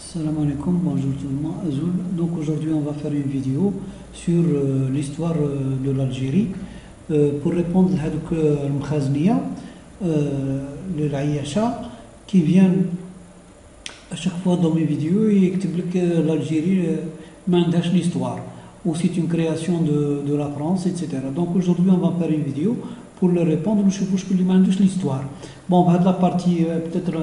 Salam alaikum, bonjour tout le monde, Azul. Donc aujourd'hui on va faire une vidéo sur l'histoire de l'Algérie pour répondre à al-Mkhazniya, les Aïacha, qui viennent à chaque fois dans mes vidéos et expliquent que l'Algérie m'intéresse l'histoire ou c'est une création de la France, etc. Donc aujourd'hui on va faire une vidéo pour leur répondre. Je suppose que l'histoire. Bon, la partie, peut-être,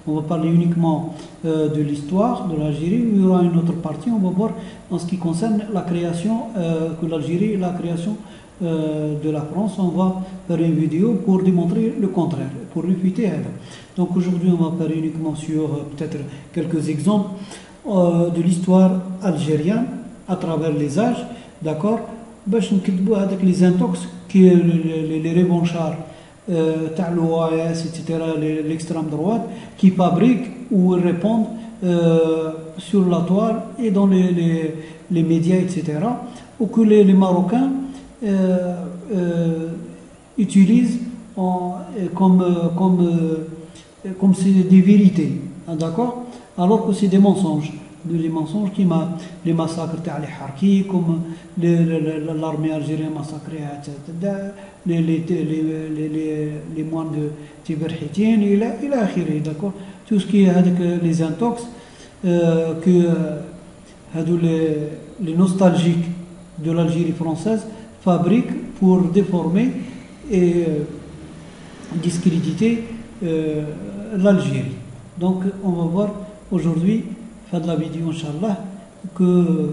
on va parler uniquement de l'histoire de l'Algérie. Il y aura une autre partie, on va voir en ce qui concerne la création de l'Algérie et la création de la France. On va faire une vidéo pour démontrer le contraire, pour réfuter elle. Donc aujourd'hui, on va parler uniquement sur peut-être quelques exemples de l'histoire algérienne à travers les âges, d'accord? Avec les intox, les revanchards, l'OAS, etc., l'extrême droite, qui fabriquent ou répondent sur la toile et dans les médias, etc., ou que les Marocains utilisent comme c'est des vérités, d'accord? Alors que c'est des mensonges. Les mensonges qui les massacres les Harki, comme l'armée algérienne massacrée les moines de Tiberhitine, et là, d'accord, tout ce qui est avec les intox que les nostalgiques de l'Algérie française fabriquent pour déformer et discréditer l'Algérie. Donc on va voir aujourd'hui de la vidéo, Inch'Allah, que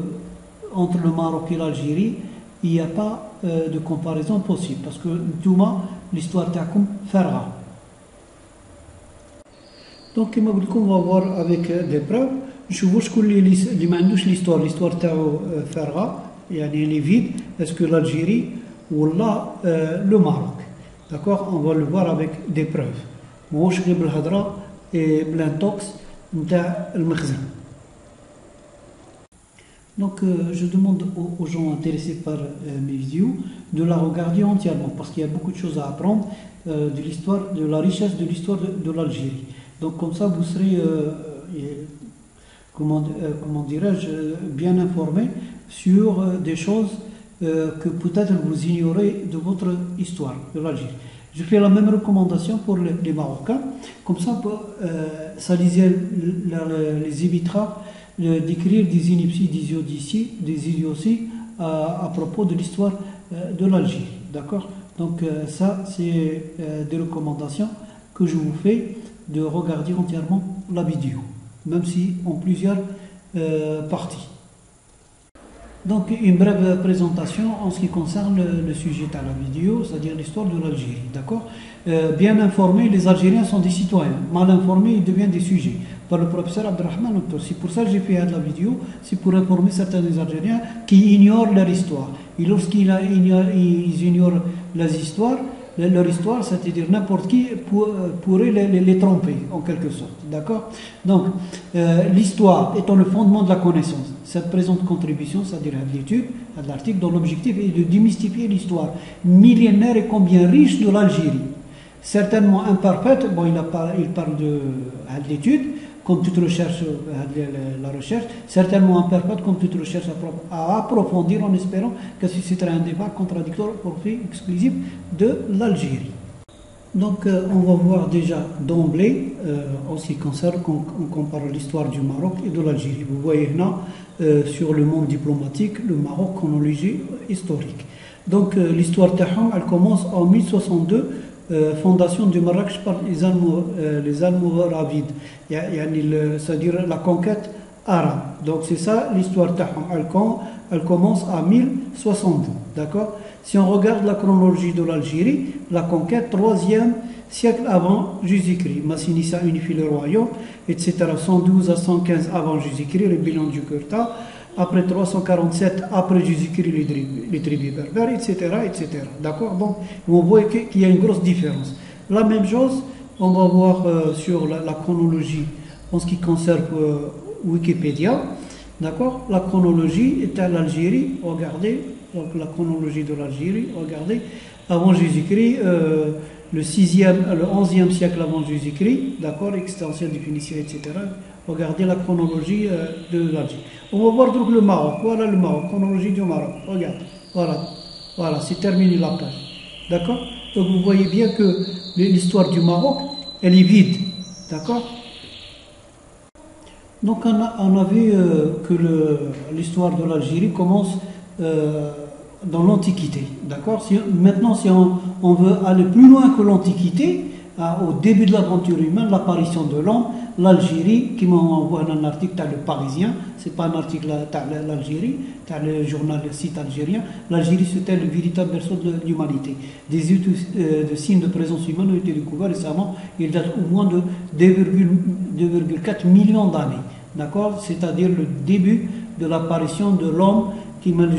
entre le Maroc et l'Algérie, il n'y a pas de comparaison possible, parce que Douma, l'histoire t'accom Farra. Donc, on va voir avec des preuves. Je vois que l'histoire t'accom Farra, il y a les vides, est-ce que l'Algérie ou là le Maroc. D'accord? On va le voir avec des preuves. Moi, je suis Hadra et Blantox, le Makhzen. Donc je demande aux gens intéressés par mes vidéos de la regarder entièrement parce qu'il y a beaucoup de choses à apprendre de l'histoire, de la richesse de l'histoire de l'Algérie. Donc comme ça vous serez, comment dirais-je, bien informé sur des choses que peut-être vous ignorez de votre histoire de l'Algérie. Je fais la même recommandation pour les Marocains, comme ça ça les évitera d'écrire des inepties, des idioties à propos de l'histoire de l'Algérie. D'accord? Donc ça, c'est des recommandations que je vous fais de regarder entièrement la vidéo, même si en plusieurs parties. Donc une brève présentation en ce qui concerne le sujet de la vidéo, c'est-à-dire l'histoire de l'Algérie. D'accord? Bien informés, les Algériens sont des citoyens. Mal informés, ils deviennent des sujets. Par le professeur Abdelrahman Octor. C'est pour ça que j'ai fait la vidéo, c'est pour informer certains des Algériens qui ignorent leur histoire. Et lorsqu'ils ignorent leur histoire, c'est-à-dire n'importe qui pourrait les tromper, en quelque sorte. D'accord? Donc, l'histoire étant le fondement de la connaissance, cette présente contribution, c'est-à-dire à l'étude, à l'article, dont l'objectif est de démystifier l'histoire millénaire et combien riche de l'Algérie. Certainement imparfaite, bon, il parle de l'étude, comme toute recherche, la recherche, certainement imparfaite comme toute recherche à approfondir en espérant que suscitera un débat contradictoire au profit exclusif de l'Algérie. Donc on va voir déjà d'emblée, en ce qui concerne, on compare l'histoire du Maroc et de l'Algérie. Vous voyez là, sur le monde diplomatique, le Maroc, chronologie historique. Donc l'histoire Tahom, elle commence en 1062, fondation du Marrakech par les Almoravides, c'est-à-dire la conquête arabe. Donc c'est ça l'histoire Tahom. Elle commence à 1062, d'accord? Si on regarde la chronologie de l'Algérie, la conquête 3e siècle avant Jésus-Christ, Massinissa unifie le royaume, etc. 112 à 115 avant Jésus-Christ, le bilan du Kurta. Après 347 après Jésus-Christ, les tribus berbères, etc. etc. D'accord? Donc, vous voyez qu'il y a une grosse différence. La même chose, on va voir sur la chronologie en ce qui concerne Wikipédia. D'accord? La chronologie est à l'Algérie. Regardez, donc la chronologie de l'Algérie, regardez, avant Jésus-Christ, le 11e siècle avant Jésus-Christ, d'accord, extension des Phéniciens, etc. Regardez la chronologie de l'Algérie. On va voir donc le Maroc. Voilà le Maroc, chronologie du Maroc. Regarde, voilà, c'est terminé la page. D'accord? Donc vous voyez bien que l'histoire du Maroc, elle est vide. D'accord? Donc on a vu que l'histoire de l'Algérie commence dans l'Antiquité. D'accord? Maintenant, si on veut aller plus loin que l'Antiquité, au début de l'aventure humaine, l'apparition de l'homme, l'Algérie, qui m'envoie un article dans le Parisien, c'est pas un article dans l'Algérie, dans le journal, le site algérien, l'Algérie c'était le véritable berceau de l'humanité. Des études de signes de présence humaine ont été découverts récemment, ils datent au moins de 2,4 millions d'années. D'accord? C'est-à-dire le début de l'apparition de l'homme qui mène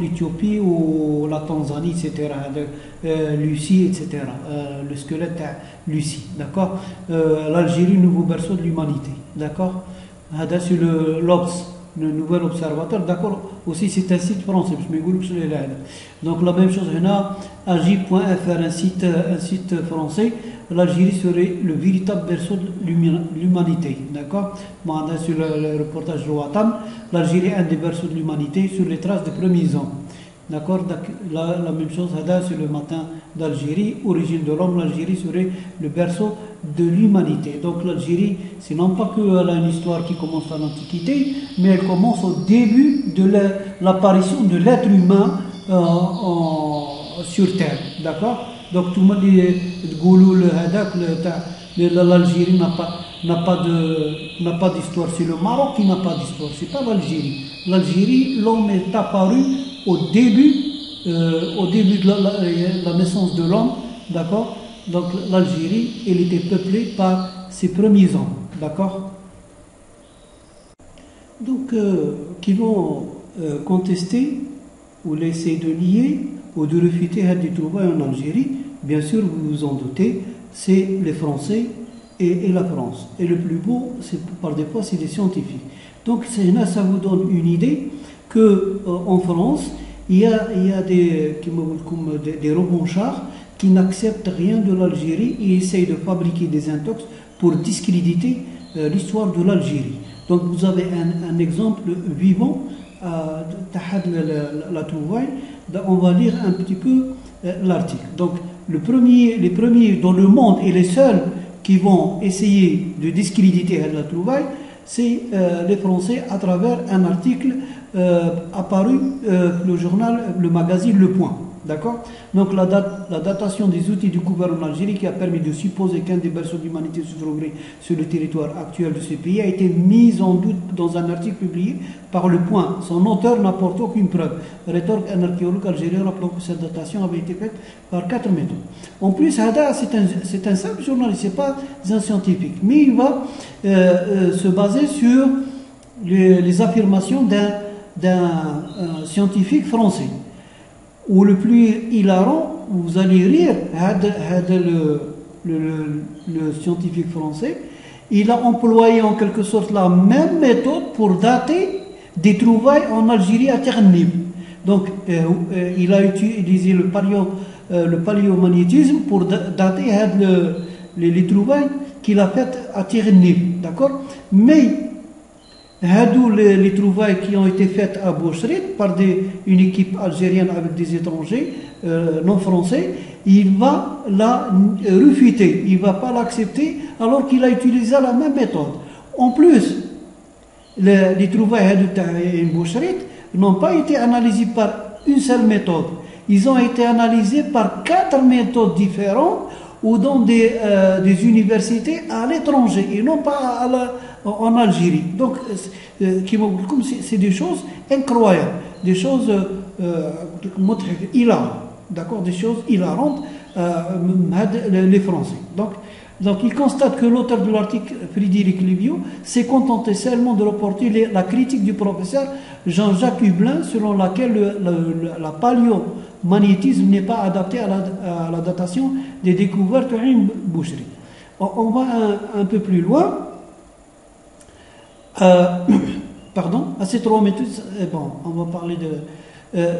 l'Éthiopie ou la Tanzanie, etc. Lucie, etc. Le squelette Lucie, d'accord. L'Algérie, nouveau berceau de l'humanité, d'accord. C'est l'Obs, le nouvel observateur, d'accord. Aussi, c'est un site français. Donc la même chose, on a agi.fr, un site français. L'Algérie serait le véritable berceau de l'humanité, d'accord. Sur le reportage de Ouattam, l'Algérie est un des berceaux de l'humanité sur les traces des premiers hommes. D'accord. La même chose, sur le matin d'Algérie, origine de l'homme, l'Algérie serait le berceau de l'humanité. Donc l'Algérie, c'est non pas qu'elle a une histoire qui commence à l'Antiquité, mais elle commence au début de l'apparition de l'être humain sur Terre. D'accord. Donc tout le monde dit l'Algérie n'a pas d'histoire. C'est le Maroc qui n'a pas d'histoire, c'est pas l'Algérie. L'Algérie, l'homme est apparu au début de la naissance de l'homme, d'accord. Donc l'Algérie, elle était peuplée par ses premiers hommes, d'accord. Donc qui vont contester ou essayer de nier ou de refuter des trouvailles en Algérie, bien sûr, vous vous en doutez, c'est les Français et la France. Et le plus beau, par des fois, c'est des scientifiques. Donc ça vous donne une idée qu'en France, il y a des robonchards qui n'acceptent rien de l'Algérie et essayent de fabriquer des intox pour discréditer l'histoire de l'Algérie. Donc vous avez un exemple vivant la trouvaille. On va lire un petit peu l'article. Donc les premiers dans le monde et les seuls qui vont essayer de discréditer la trouvaille, c'est les Français à travers un article apparu le journal, le magazine Le Point. D'accord. Donc la datation des outils découverts en Algérie qui a permis de supposer qu'un des berceaux de l'humanité se trouverait sur le territoire actuel de ce pays a été mise en doute dans un article publié par Le Point. Son auteur n'apporte aucune preuve. Rétorque un archéologue algérien rappelant que cette datation avait été faite par 4 méthodes. En plus, Hada, c'est un simple journaliste, c'est pas un scientifique, mais il va se baser sur les affirmations d'un scientifique français. Ou le plus hilarant, vous allez rire, le scientifique français, il a employé en quelque sorte la même méthode pour dater des trouvailles en Algérie à Ternib. Donc il a utilisé le paléomagnétisme pour dater les trouvailles qu'il a faites à Ternib. D'accord. Mais les trouvailles qui ont été faites à Boucherit par une équipe algérienne avec des étrangers non français, il va la refuter, il ne va pas l'accepter alors qu'il a utilisé la même méthode. En plus, les trouvailles à Boucherit n'ont pas été analysées par une seule méthode, ils ont été analysés par 4 méthodes différentes ou dans des universités à l'étranger et non pas en Algérie. Donc c'est des choses incroyables, des choses hilarantes, d'accord, des choses hilarantes les Français. Donc il constate que l'auteur de l'article, Frédéric Liviot, s'est contenté seulement de reporter la critique du professeur Jean-Jacques Hublin, selon laquelle la paléomagnétisme n'est pas adapté à la datation des découvertes de Boucherie. On va un peu plus loin. Pardon, à ces 3 méthodes, bon, on va parler de...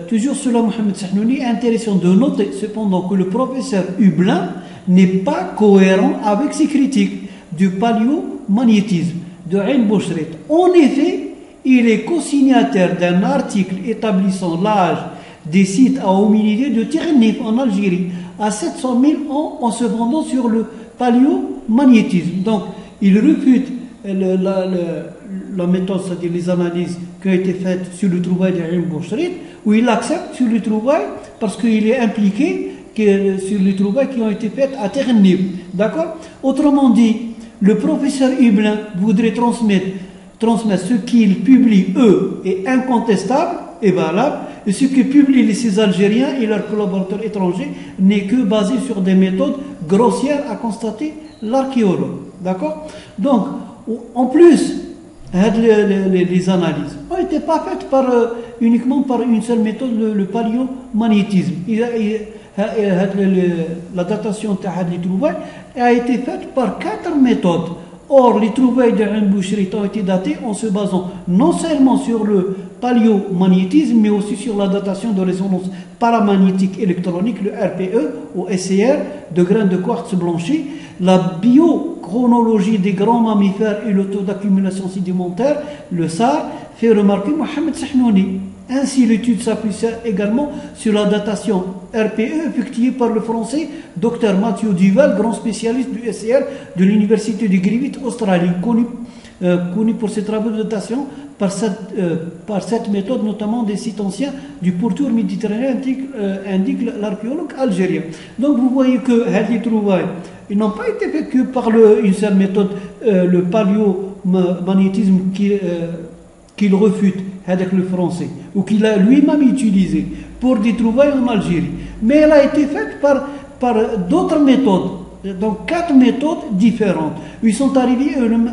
toujours cela, Mohamed Sahnouni, intéressant de noter cependant que le professeur Hublin n'est pas cohérent avec ses critiques du paléomagnétisme. de Ain Bouchrit. En effet, il est co-signataire d'un article établissant l'âge des sites à hominidés de Tirnif en Algérie à 700 000 ans en se fondant sur le paléomagnétisme. Donc, il refute la méthode, c'est-à-dire les analyses qui ont été faites sur le trouvaille de Ain Bouchrit, où il accepte sur le trouvaille parce qu'il est impliqué sur les trouvailles qui ont été faites à Tirnif. D'accord? Autrement dit, le professeur Hublin voudrait transmettre ce qu'il publie, eux, est incontestable et valable, et ce que publient ces Algériens et leurs collaborateurs étrangers n'est que basé sur des méthodes grossières à constater l'archéologue. D'accord? Donc, en plus, les analyses n'ont été pas faites uniquement par une seule méthode, le paléomagnétisme. La datation des trouvailles a été faite par 4 méthodes. Or, les trouvailles de Ain Bouchrit ont été datées en se basant non seulement sur le paléomagnétisme, mais aussi sur la datation de résonance paramagnétique électronique, le RPE, ou SCR, de graines de quartz blanchi, la biochronologie des grands mammifères et le taux d'accumulation sédimentaire, le SAR, fait remarquer Mohamed Sahnouni. Ainsi, l'étude s'appuie également sur la datation RPE effectuée par le français Dr Mathieu Duval, grand spécialiste du SCR de l'Université de Griffith, Australie, connu pour ses travaux de datation par cette méthode, notamment des sites anciens du pourtour méditerranéen, indique l'archéologue algérien. Donc vous voyez que les trouvailles, ils n'ont pas été faits que par une seule méthode, le paléomagnétisme qu'il refute avec le français, ou qu'il a lui-même utilisé pour des trouvailles en Algérie. Mais elle a été faite par d'autres méthodes, donc 4 méthodes différentes. Ils sont arrivés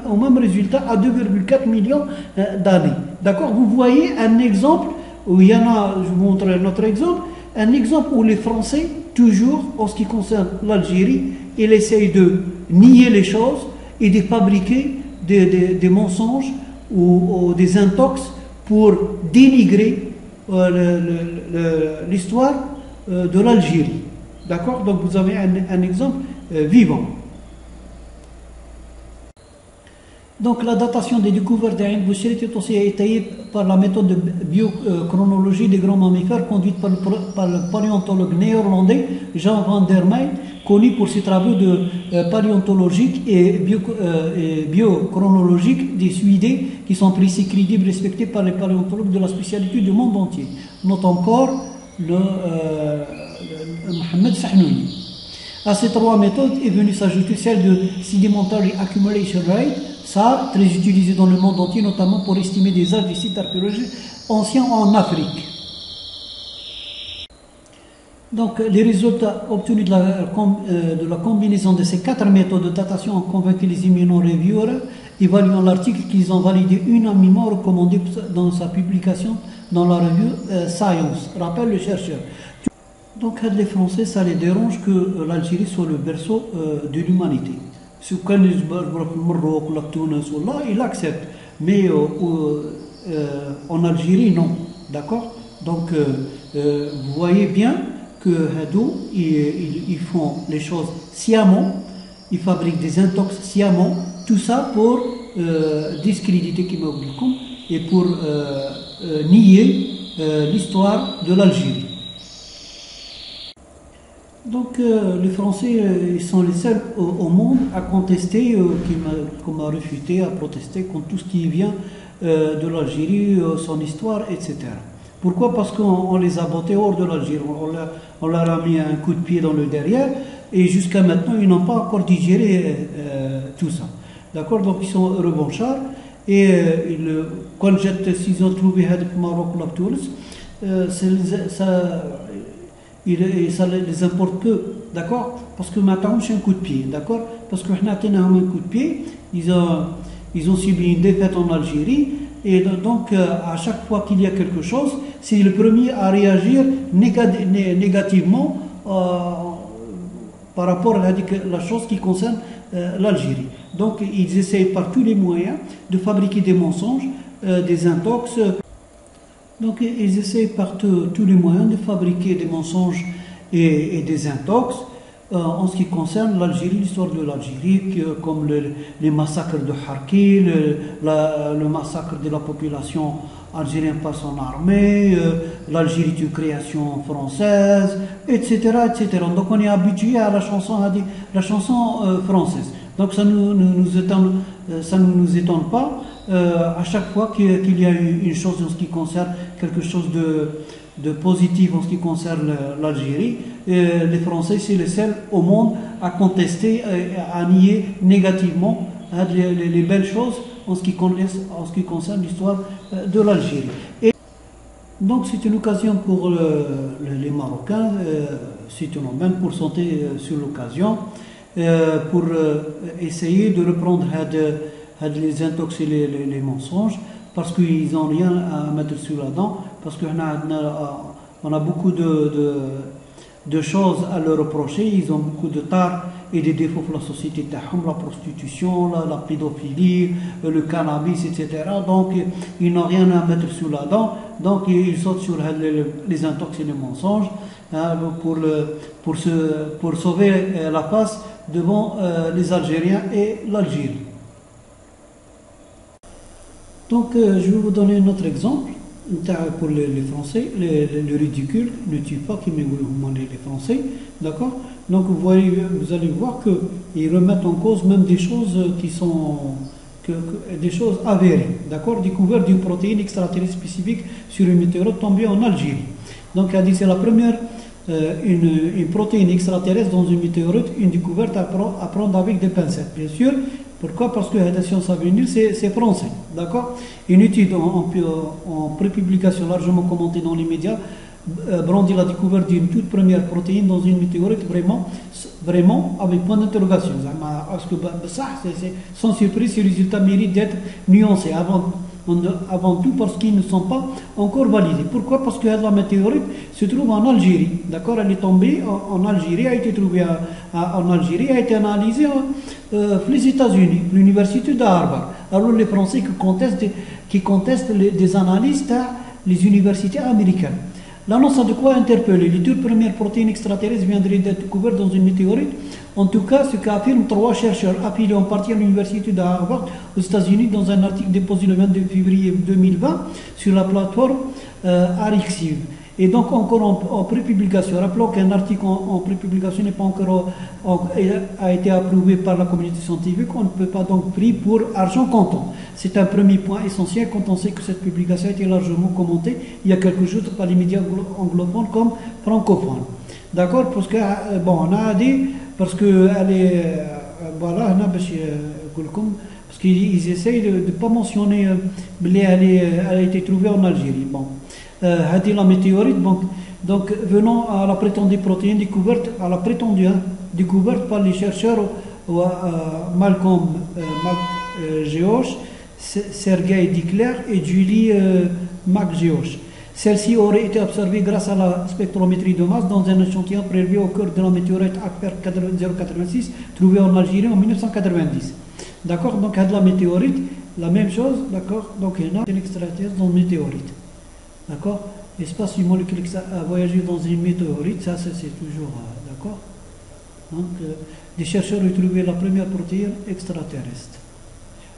au même résultat à 2,4 millions d'années. D'accord? Vous voyez un exemple où il y en a, je vous montre un autre exemple, un exemple où les Français, toujours en ce qui concerne l'Algérie, ils essayent de nier les choses et de fabriquer des mensonges ou des intox pour dénigrer l'histoire de l'Algérie. D'accord? Donc vous avez un exemple vivant. Donc la datation des découvertes d'Ain Bouchrit est aussi étayée par la méthode de biochronologie des grands mammifères conduite par le paléontologue néerlandais Jean van der Meij, connu pour ses travaux paléontologiques et biochronologiques des suidés qui sont précis, crédibles, respectés par les paléontologues de la spécialité du monde entier. Note encore Mohamed Sahnouni. À ces 3 méthodes est venue s'ajouter celle de Sedimentary Accumulation Rate, SAR, très utilisée dans le monde entier, notamment pour estimer des âges des sites archéologiques anciens en Afrique. Donc, les résultats obtenus de la combinaison de ces 4 méthodes de datation ont convaincu les éminents reviewers, évaluant l'article qu'ils ont validé unanimement recommandé dans sa publication dans la revue Science, rappelle le chercheur. Donc, les Français, ça les dérange que l'Algérie soit le berceau de l'humanité. Si vous connaissez le Maroc, la Tunis, il accepte. Mais en Algérie, non. D'accord? Donc, vous voyez bien que ils font les choses sciemment, ils fabriquent des intox sciemment, tout ça pour discréditer Kimoglukum et pour nier l'histoire de l'Algérie. Donc les Français ils sont les seuls au monde à contester, qui m'a réfuté, à protester contre tout ce qui vient de l'Algérie, son histoire, etc. Pourquoi? Parce qu'on les a bottés hors de l'Algérie, on leur a mis un coup de pied dans le derrière, et jusqu'à maintenant ils n'ont pas encore digéré tout ça. D'accord? Donc ils sont revanchards, et quand ils ont trouvé le Maroc ou la Tunis, ça les importe peu, d'accord? Parce que maintenant j'ai un coup de pied, d'accord? Parce que nous avons un coup de pied, ils ont subi une défaite en Algérie, et donc à chaque fois qu'il y a quelque chose, c'est le premier à réagir négativement par rapport à la chose qui concerne l'Algérie. Donc ils essayent par tous les moyens de fabriquer des mensonges, des intox. Donc ils essayent par tous les moyens de fabriquer des mensonges et des intox en ce qui concerne l'Algérie, l'histoire de l'Algérie, comme les massacres de Harki, le massacre de la population algérienne par son armée, l'Algérie de création française, etc., etc. Donc on est habitué à la chanson française. Donc ça ne nous étonne pas à chaque fois qu'il y a une chose en ce qui concerne quelque chose de positif en ce qui concerne l'Algérie. Les Français, c'est les seuls au monde à contester, à nier négativement les belles choses en ce qui concerne l'histoire de l'Algérie. Et donc c'est une occasion pour les Marocains, c'est une aubaine pour sauter sur l'occasion, pour essayer de reprendre les intox et les mensonges, parce qu'ils n'ont rien à mettre sur la dent, parce qu'on a beaucoup de choses à leur reprocher, ils ont beaucoup de tares et des défauts pour la société, la prostitution, la pédophilie, le cannabis, etc. Donc ils n'ont rien à mettre sur la dent, donc ils sautent sur les intox et les mensonges pour sauver la face devant les Algériens et l'Algérie. Donc je vais vous donner un autre exemple pour les Français. Le ridicule ne tue pas, qui les Français, d'accord. Donc vous allez voir qu'ils remettent en cause même des choses qui sont des choses avérées, d'accord. Découverte d'une protéine extraterrestre spécifique sur une météorite tombée en Algérie. Donc elle dit c'est la première une protéine extraterrestre dans une météorite, une découverte à prendre avec des pincettes, bien sûr. Pourquoi? Parce que la science à venir, c'est français, d'accord. Une étude en prépublication largement commentée dans les médias brandit la découverte d'une toute première protéine dans une météorite vraiment avec point d'interrogation. Sans surprise, ces résultats méritent d'être nuancés avant tout parce qu'ils ne sont pas encore validés. Pourquoi? Parce que la météorite se trouve en Algérie, d'accord. Elle est tombée en Algérie, a été trouvée en Algérie, a été analysée les États-Unis, l'université de Harvard. Alors les Français qui contestent des analyses les universités américaines. L'annonce a de quoi interpeller. Les toutes premières protéines extraterrestres viendraient d'être découvertes dans une météorite. En tout cas, ce qu'affirment 3 chercheurs affiliés en partie à l'université de Harvard aux États-Unis dans un article déposé le 22 février 2020 sur la plateforme Arxiv. Et donc encore en prépublication. Rappelons qu'un article en prépublication n'est pas encore a été approuvé par la communauté scientifique. On ne peut pas donc pris pour argent comptant. C'est un premier point essentiel quand on sait que cette publication a été largement commentée il y a quelques jours par les médias anglophones comme francophones. D'accord. Parce que bon, on a dit parce que elle est voilà, parce qu'ils essayent de ne pas mentionner elle a été trouvée en Algérie. Bon. La météorite, donc venant à la prétendue protéine découverte, découverte par les chercheurs Malcolm Geoch, Sergei Dikler et Julie McGeoch. Celle-ci aurait été observée grâce à la spectrométrie de masse dans un échantillon prélevé au cœur de la météorite Aper 086 trouvée en Algérie en 1990. D'accord. Donc la météorite, la même chose, d'accord. Donc il y a une extraterrestre dans la météorite. D'accord. L'espace molécule a voyagé dans une météorite, ça c'est toujours d'accord. Donc des chercheurs ont trouvé la première protéine extraterrestre.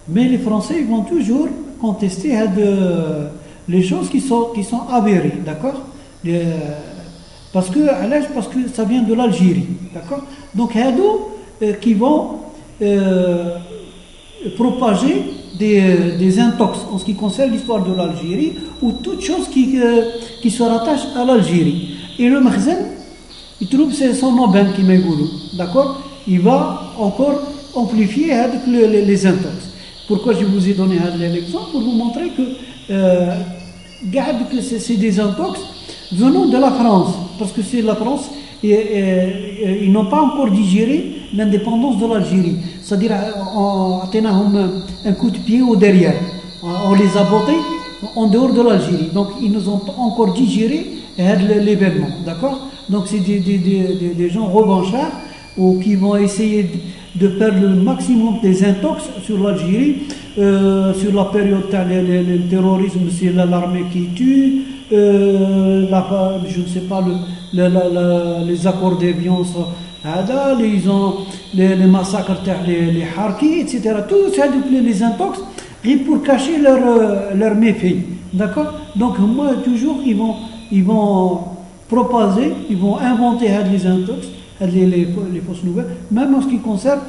Mais les Français vont toujours contester les choses qui sont avérées, d'accord. Parce que ça vient de l'Algérie, d'accord. Donc qui vont propager des intox en ce qui concerne l'histoire de l'Algérie ou toute chose qui se rattache à l'Algérie. Et le Makhzen, il trouve son aubaine qui m'est goulou, d'accord. Il va encore amplifier les intox. Pourquoi je vous ai donné l'exemple? Pour vous montrer que c'est des intox venant de la France, parce que c'est la France et ils n'ont pas encore digéré l'indépendance de l'Algérie. C'est-à-dire, on a un coup de pied au derrière. On les a bottés en dehors de l'Algérie. Donc, ils nous ont pas encore digéré l'événement. D'accord. Donc, c'est des gens revanchards ou qui vont essayer de perdre le maximum des intox sur l'Algérie, sur la période, le terrorisme, c'est l'armée qui tue, je ne sais pas, les accords d'Évian Ils ont les massacres, les harkis, etc. Tous les intox, pour cacher leur méfait. D'accord? Donc, moi, toujours, ils vont propager, ils vont inventer les intox, les fausses nouvelles, même en ce qui concerne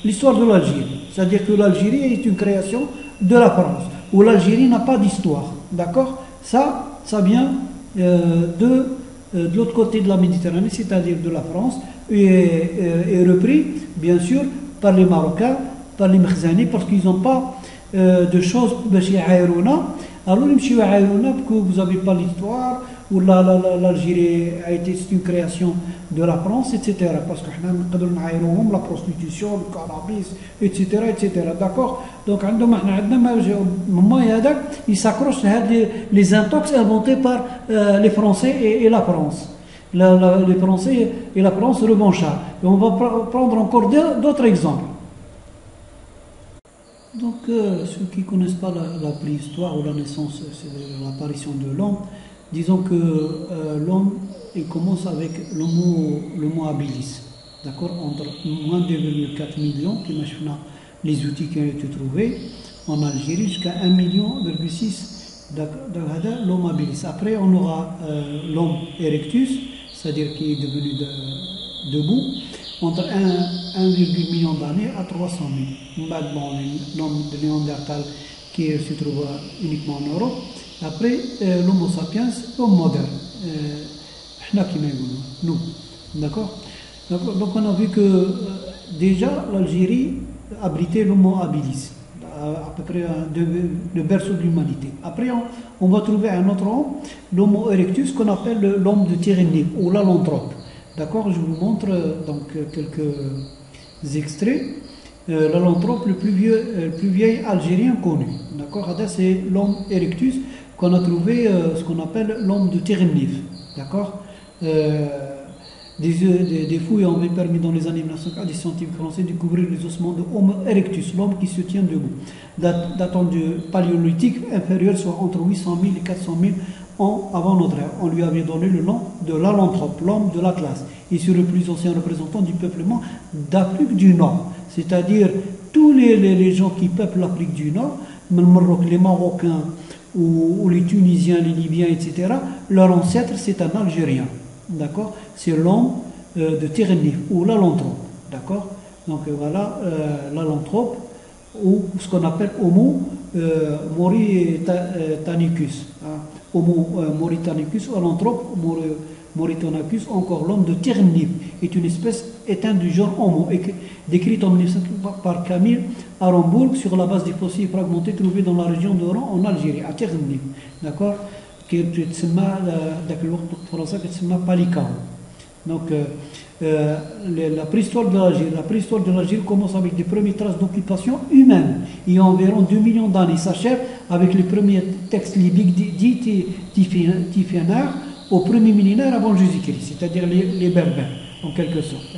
l'histoire de l'Algérie. C'est-à-dire que l'Algérie est une création de la France, où l'Algérie n'a pas d'histoire. D'accord? Ça vient de l'autre côté de la Méditerranée, c'est-à-dire de la France, et repris, bien sûr, par les Marocains, par les Mekhzani, parce qu'ils n'ont pas de choses chez Aïrouna. Alors, chez Aïrouna, parce que vous n'avez pas l'histoire, où l'Algérie a été une création de la France, etc. Parce que la prostitution, le cannabis, etc. etc. D'accord? Donc, ils s'accrochent à les intox inventés par les Français et la France. Les Français et la France revanchards. Et on va prendre encore d'autres exemples. Donc, ceux qui ne connaissent pas la préhistoire ou la naissance, c'est l'apparition de l'homme, disons que l'homme, il commence avec l'homo habilis, d'accord, entre moins de 2,4 millions, qui machina les outils qui ont été trouvés en Algérie, jusqu'à 1,6 million, l'homo habilis. Après, on aura l'homme erectus, c'est-à-dire qui est devenu debout, entre 1,1 million d'années à 300 000. L'homme de Néandertal qui se trouve uniquement en Europe. Après, l'homo sapiens, l'homme moderne. Nous. D'accord? Donc on a vu que déjà l'Algérie abritait l'homo habilis, à peu près le berceau de l'humanité. Après, on va trouver un autre homme, l'homo erectus, qu'on appelle l'homme de Tyrénie, ou l'allanthrope. D'accord? Je vous montre donc quelques extraits. L'allanthrope le plus vieil algérien connu. D'accord? C'est l'homme erectus qu'on a trouvé, ce qu'on appelle l'homme de Tyrénif. D'accord? Des fouilles ont permis dans les années 1940 des scientifiques français de découvrir les ossements de Homo erectus, l'homme qui se tient debout, datant du paléolithique inférieur, soit entre 800 000 et 400 000 ans avant notre ère. On lui avait donné le nom de l'allanthrope, l'homme de l'Atlas. Il serait le plus ancien représentant du peuplement d'Afrique du Nord, c'est-à-dire tous les gens qui peuplent l'Afrique du Nord, les Marocains ou les Tunisiens, les Libyens, etc., leur ancêtre c'est un Algérien. D'accord? C'est l'homme de Tyrénif ou l'allanthrope. D'accord? Donc voilà l'allanthrope, ou ce qu'on appelle Homo mauritanicus. Homo mauritanicus ou allanthrope mauritanicus, encore l'homme de Tyrénif, est une espèce éteinte du genre Homo, décrite en 1900 par Camille Arambourg sur la base des fossiles fragmentés trouvés dans la région d'Oran en Algérie, à Tyrénif. D'accord? Qui تسمى ذاك الوقت بالفرنسا كتسمى باليكاو. Donc la préhistoire de l'Algérie commence avec des premières traces d'occupation humaine. Il y a environ 2 millions d'années. S'achève avec les premiers textes libyques dits Tifinagh au premier millénaire avant Jésus-Christ, c'est-à-dire les Berbères, en quelque sorte.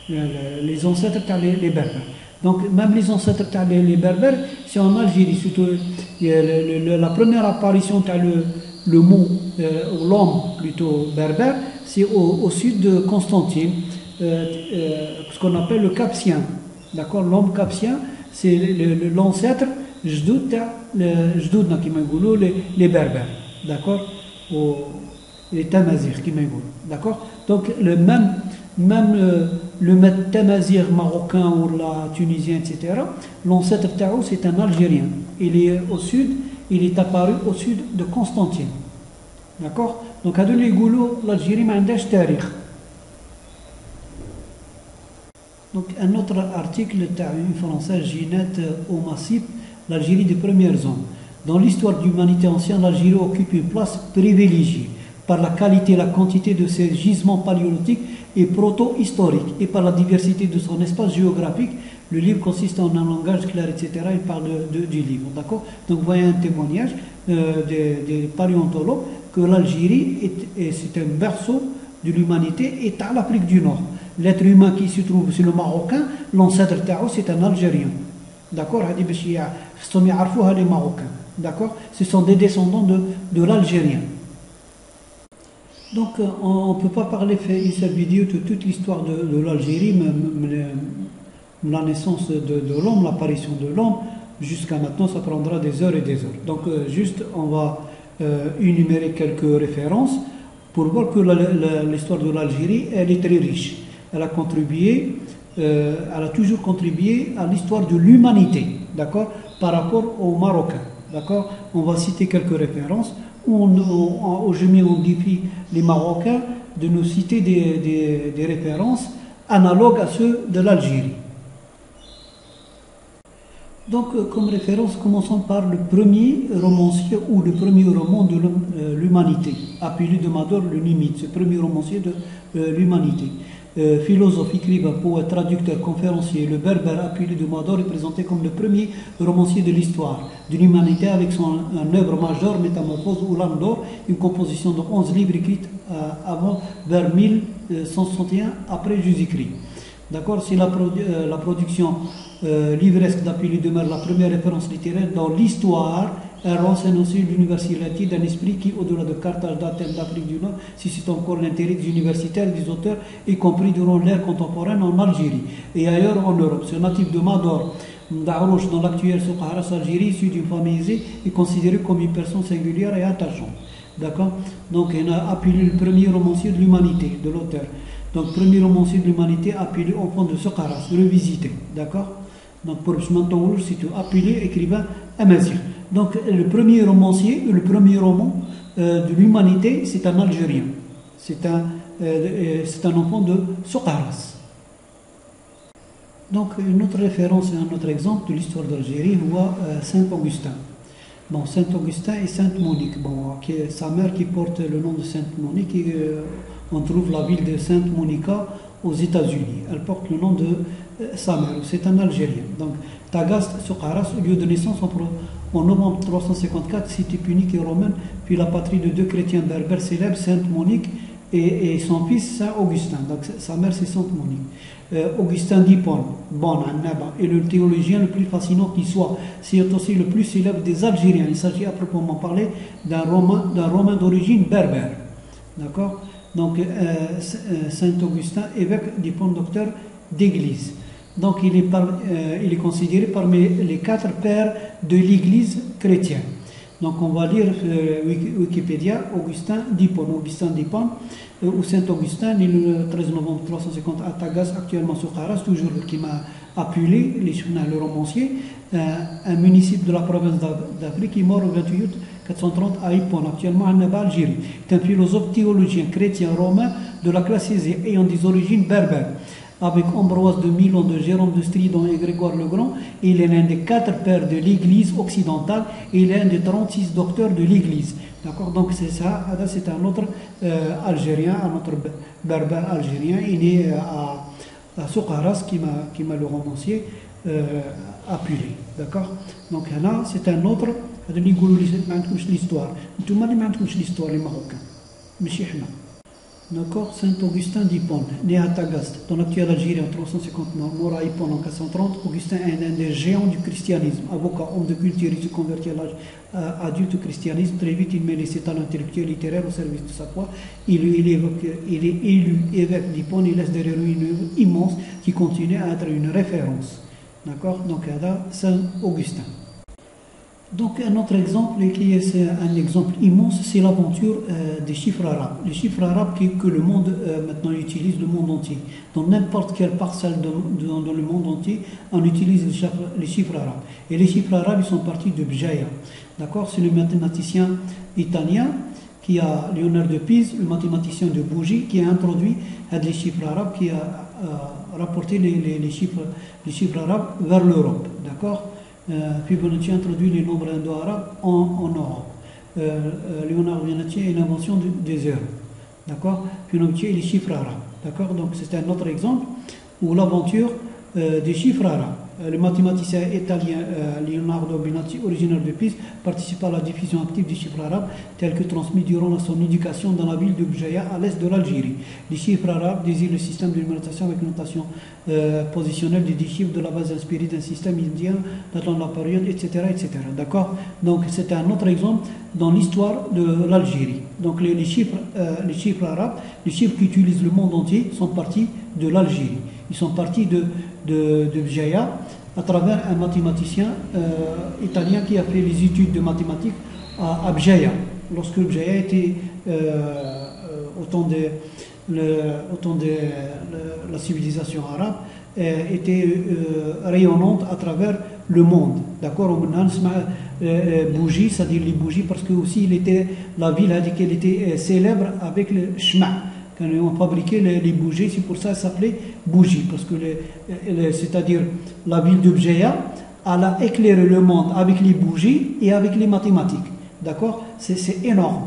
Les ancêtres les Berbères. Donc même les ancêtres les Berbères, c'est en Algérie. Surtout la première apparition le mot, l'homme plutôt berbère, c'est au sud de Constantine, ce qu'on appelle le Capsien. D'accord? L'homme capsien, c'est l'ancêtre Jdoud, les berbères. D'accord? Les Tamazirs qui m'égoulent. D'accord? Donc le Tamazir marocain ou la tunisien, etc., l'ancêtre Taou, c'est un Algérien. Il est au sud. Il est apparu au sud de Constantine. D'accord? Donc, à l'Algérie n'a pas de tarikh. Donc, un autre article, une française, Ginette Omassip, l'Algérie des premières hommes. Dans l'histoire de l'humanité ancienne, l'Algérie occupe une place privilégiée par la qualité et la quantité de ses gisements paléolithiques et proto-historiques et par la diversité de son espace géographique. Le livre consiste en un langage clair, etc. Il parle du livre, d'accord? Donc, vous voyez un témoignage des paléontologues que l'Algérie c'est un berceau de l'humanité et à l'Afrique du Nord. L'être humain qui se trouve, c'est le Marocain, l'ancêtre Tao, c'est un Algérien. D'accord? Les Marocains. D'accord? Ce sont des descendants de l'Algérien. Donc, on ne peut pas parler, faire une seule vidéo de toute l'histoire de l'Algérie, même la naissance de l'homme, l'apparition de l'homme. Jusqu'à maintenant, ça prendra des heures et des heures. Donc, juste, on va énumérer quelques références pour voir que l'histoire de l'Algérie, elle est très riche. Elle a contribué, elle a toujours contribué à l'histoire de l'humanité, d'accord, par rapport aux Marocains, d'accord. On va citer quelques références. Aujourd'hui, on défie les Marocains de nous citer des références analogues à ceux de l'Algérie. Donc, comme référence, commençons par le premier romancier ou le premier roman de l'humanité, appelé de Mador le Nimite, ce premier romancier de l'humanité. Philosophe, écrivain, poète, traducteur, conférencier, le Berbère appelé de Mador est présenté comme le premier romancier de l'histoire de l'humanité avec son œuvre majeure, Métamorphose ou L'âme d'or, une composition de 11 livres écrits vers 1161 après Jésus-Christ. D'accord, c'est la production livresque d'Apulée de Mer, la première référence littéraire dans l'histoire. Elle renseigne aussi l'universalité d'un esprit qui, au-delà de Carthage, d'Athènes, d'Afrique du Nord, suscite encore l'intérêt des universitaires et des auteurs, y compris durant l'ère contemporaine en Algérie et ailleurs en Europe. Ce natif de Mador, d'Arouche, dans l'actuelle Soukharas, Algérie, issu d'une famille aisée, est considéré comme une personne singulière et attachante. D'accord. Donc, il a appelé le premier romancier de l'humanité, de l'auteur. Donc, premier romancier de l'humanité appelé enfant de Soukharas, revisité. D'accord. Donc, pour c'est tout. Appelé écrivain amazigh. Donc, le premier romancier, le premier roman de l'humanité, c'est un Algérien. C'est un enfant de Soukharas. Donc, une autre référence et un autre exemple de l'histoire d'Algérie, Saint-Augustin. Bon, Saint-Augustin et Sainte-Monique. Bon, sa mère qui porte le nom de Sainte-Monique, on trouve la ville de Sainte-Monica aux États-Unis. Elle porte le nom de sa mère, c'est un Algérien. Donc, Tagaste, Soukharas, lieu de naissance en novembre 354, cité punique et romaine, puis la patrie de deux chrétiens berbères célèbres, Sainte-Monique et son fils Saint-Augustin. Donc, sa mère, c'est Sainte-Monique. Augustin d'Hippone, est le théologien le plus fascinant qui soit. C'est aussi le plus célèbre des Algériens. Il s'agit à proprement parler d'un Romain d'origine berbère. D'accord. Donc, Saint-Augustin, évêque d'Hippone, docteur d'église. Donc, il est considéré parmi les 4 pères de l'église chrétienne. Donc, on va lire Wikipédia, Augustin d'Hippone, ou Saint-Augustin, né le 13 novembre 350 à Tagas, actuellement Soukharas, toujours qui m'a appelé, le romancier, un municipe de la province d'Afrique, qui est mort le 28 août 430 à Hippone, actuellement à Naba, Algérie. C'est un philosophe théologien chrétien romain de la classe aisée, ayant des origines berbères. Avec Ambroise de Milan, de Jérôme de Stridon et Grégoire le Grand, il est l'un des 4 pères de l'Église occidentale et il est l'un des 36 docteurs de l'Église. D'accord. Donc c'est ça, c'est un autre Algérien, un autre berbère algérien, il est né à Soukharas, qui m'a le romancier appelé. D'accord. Donc là, c'est un autre, l'histoire. Tout le monde n'a pas l'histoire, les Marocains. Mais d'accord, Saint-Augustin d'Hippone, né à Tagaste, dans l'actuelle Algérie en 350, mort à Hippone en 430. Augustin est un des géants du christianisme, avocat, homme de culture, il se convertit à l'âge adulte au christianisme. Très vite, il met ses talents intellectuels et littéraires au service de sa foi. Il est élu évêque d'Hippone et laisse derrière lui une œuvre immense qui continue à être une référence. D'accord. Donc, là, Saint-Augustin. Donc, un autre exemple, qui est un exemple immense, c'est l'aventure des chiffres arabes. Les chiffres arabes que le monde maintenant utilise, le monde entier. Dans n'importe quelle parcelle dans le monde entier, on utilise les chiffres arabes. Et les chiffres arabes, ils sont partis de Bjaya. D'accord. C'est le mathématicien italien qui a Léonard de Pise, le mathématicien de Bougie, qui a introduit les chiffres arabes, qui a rapporté les chiffres arabes vers l'Europe. D'accord. Fibonacci a introduit les nombres indo-arabes en Europe. Léonard Fibonacci est l'invention des heures. D'accord. Fibonacci et les chiffres arabes. D'accord. Donc c'est un autre exemple où l'aventure des chiffres arabes. le mathématicien italien Leonardo Benazzi, originaire de Pise, participa à la diffusion active des chiffres arabes tels que transmis durant son éducation dans la ville de Bjaya à l'est de l'Algérie. Les chiffres arabes désignent le système de numérotation avec notation positionnelle des 10 chiffres de la base inspirée d'un système indien datant de la période, etc. etc. D'accord? Donc c'est un autre exemple dans l'histoire de l'Algérie. Donc les chiffres arabes, les chiffres qui utilisent le monde entier sont partis de l'Algérie. Ils sont partis de Bjaya à travers un mathématicien italien qui a fait les études de mathématiques à Bjaya. Lorsque Bjaya était au temps de la civilisation arabe, était rayonnante à travers le monde. D'accord? Bougie, c'est-à-dire les bougies, parce que aussi la ville a dit qu'elle était célèbre avec le shma'. Quand on fabriquait les bougies, c'est pour ça qu'elle s'appelait bougie, parce que c'est-à-dire la ville de Bjaya, elle a éclairé le monde avec les bougies et avec les mathématiques. D'accord? C'est énorme.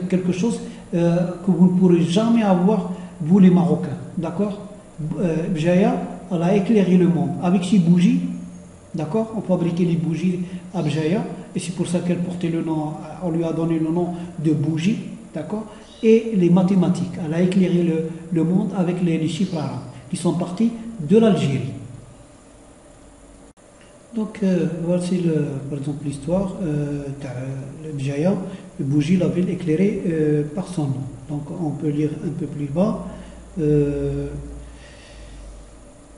Quelque chose que vous ne pourrez jamais avoir, vous les Marocains. D'accord? Bjaya, elle a éclairé le monde avec ses bougies. D'accord? On fabriquait les bougies à Bjaya, et c'est pour ça qu'elle portait le nom, on lui a donné le nom de bougie. D'accord? Et les mathématiques. Elle a éclairé le monde avec les chiffres arabes qui sont partis de l'Algérie. Donc voici par exemple l'histoire de Bjaya, le bougie, la ville éclairée par son nom. Donc on peut lire un peu plus bas.